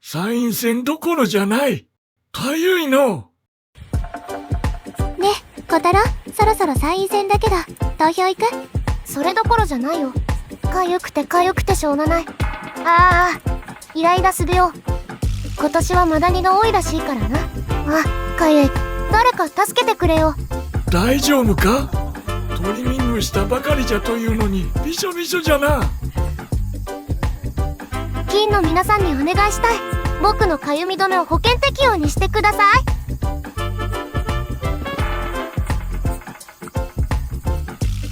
参院選どころじゃない。かゆいの。ねえ、小太郎、そろそろ参院選だけど、投票行く？それどころじゃないよ。かゆくてしょうがない。イライラするよ。今年はマダニが多いらしいからな。かゆい。誰か助けてくれよ。大丈夫か？トリミングしたばかりじゃというのにびしょびしょじゃな。金の皆さんにお願いしたい。僕のかゆみ止めを保険適用にしてください。